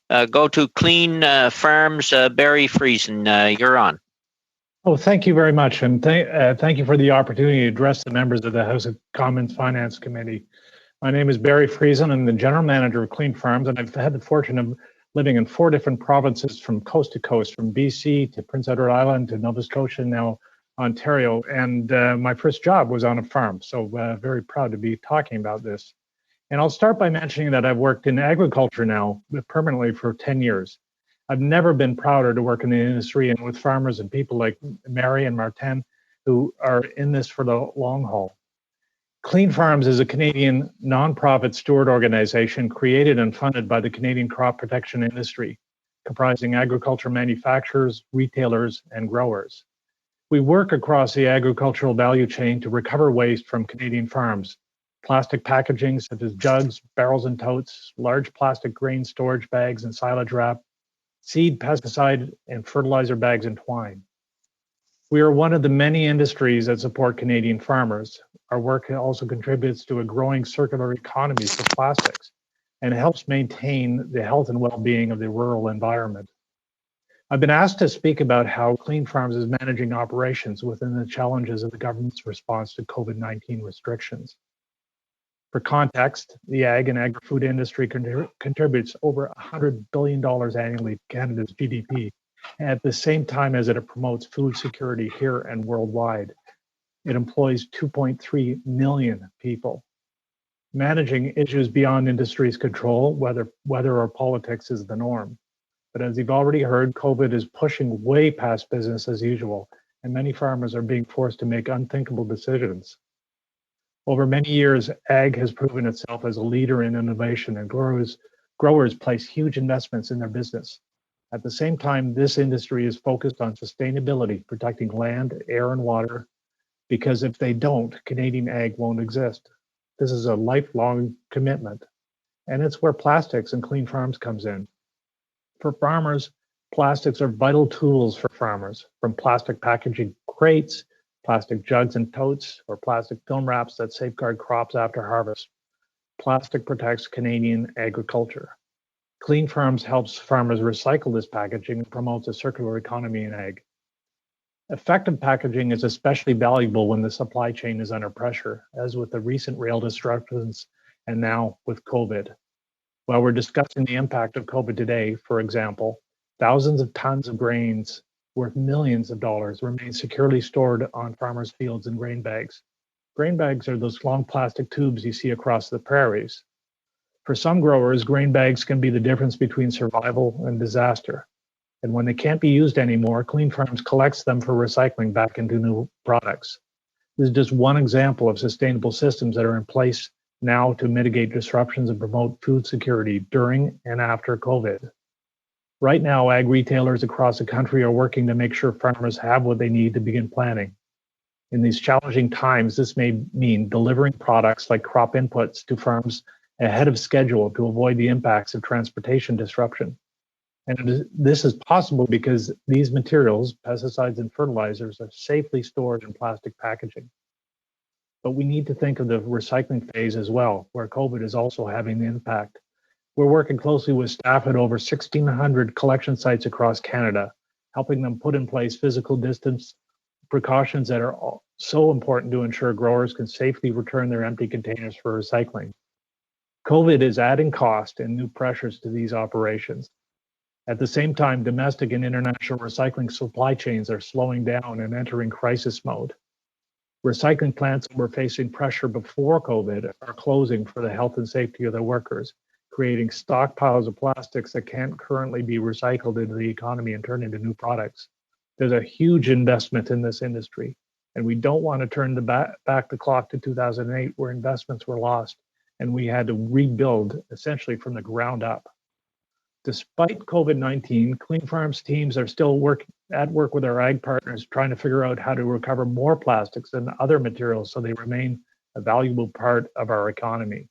go to Clean Farms. Barry Friesen, you're on. Oh, thank you very much, and thank you for the opportunity to address the members of the House of Commons Finance Committee. My name is Barry Friesen. I'm the General Manager of Clean Farms, and I've had the fortune of living in 4 different provinces from coast to coast, from BC to Prince Edward Island to Nova Scotia, now Ontario. And my first job was on a farm, so very proud to be talking about this. And I'll start by mentioning that I've worked in agriculture now permanently for 10 years. I've never been prouder to work in the industry and with farmers and people like Mary and Martin who are in this for the long haul. Clean Farms is a Canadian nonprofit steward organization created and funded by the Canadian crop protection industry, comprising agriculture manufacturers, retailers, and growers. We work across the agricultural value chain to recover waste from Canadian farms. Plastic packaging such as jugs, barrels and totes, large plastic grain storage bags and silage wrap, seed, pesticide, and fertilizer bags and twine. We are one of the many industries that support Canadian farmers. Our work also contributes to a growing circular economy for plastics and helps maintain the health and well-being of the rural environment. I've been asked to speak about how Clean Farms is managing operations within the challenges of the government's response to COVID-19 restrictions. For context, the ag and agri-food industry contributes over $100 billion annually to Canada's GDP, at the same time as it promotes food security here and worldwide. It employs 2.3 million people. Managing issues beyond industry's control, whether or politics, is the norm. But as you've already heard, COVID is pushing way past business as usual, and many farmers are being forced to make unthinkable decisions. Over many years, ag has proven itself as a leader in innovation, and growers place huge investments in their business. At the same time, this industry is focused on sustainability, protecting land, air, and water, because if they don't, Canadian ag won't exist. This is a lifelong commitment, and it's where plastics and Clean Farms comes in. For farmers, plastics are vital tools for farmers, from plastic packaging crates, plastic jugs and totes, or plastic film wraps that safeguard crops after harvest. Plastic protects Canadian agriculture. Clean Farms helps farmers recycle this packaging and promotes a circular economy in ag. Effective packaging is especially valuable when the supply chain is under pressure, as with the recent rail disruptions and now with COVID. While we're discussing the impact of COVID today, for example, thousands of tons of grains worth millions of dollars remain securely stored on farmers' fields in grain bags. Grain bags are those long plastic tubes you see across the prairies. For some growers, grain bags can be the difference between survival and disaster. And when they can't be used anymore, Clean Farms collects them for recycling back into new products. This is just one example of sustainable systems that are in place now to mitigate disruptions and promote food security during and after COVID. Right now, ag retailers across the country are working to make sure farmers have what they need to begin planting. In these challenging times, this may mean delivering products like crop inputs to farms ahead of schedule to avoid the impacts of transportation disruption. And this is possible because these materials, pesticides and fertilizers, are safely stored in plastic packaging. But we need to think of the recycling phase as well, where COVID is also having the impact. We're working closely with staff at over 1,600 collection sites across Canada, helping them put in place physical distance precautions that are so important to ensure growers can safely return their empty containers for recycling. COVID is adding cost and new pressures to these operations. At the same time, domestic and international recycling supply chains are slowing down and entering crisis mode. Recycling plants that were facing pressure before COVID are closing for the health and safety of their workers, creating stockpiles of plastics that can't currently be recycled into the economy and turned into new products. There's a huge investment in this industry, and we don't want to turn back the clock to 2008, where investments were lost and we had to rebuild essentially from the ground up. Despite COVID-19, Clean Farms teams are still at work with our ag partners, trying to figure out how to recover more plastics and other materials so they remain a valuable part of our economy.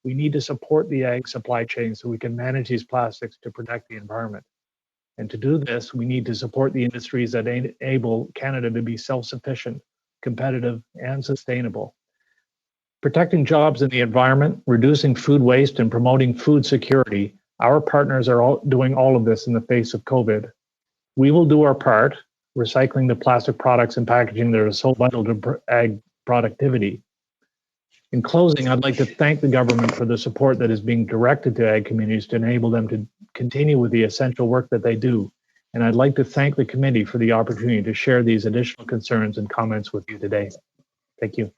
We need to support the ag supply chain so we can manage these plastics to protect the environment. And to do this, we need to support the industries that enable Canada to be self-sufficient, competitive, and sustainable. Protecting jobs in the environment, reducing food waste, and promoting food security Our partners are all doing all of this in the face of COVID. We will do our part, recycling the plastic products and packaging that are so vital to ag productivity. In closing, I'd like to thank the government for the support that is being directed to ag communities to enable them to continue with the essential work that they do. And I'd like to thank the committee for the opportunity to share these additional concerns and comments with you today. Thank you.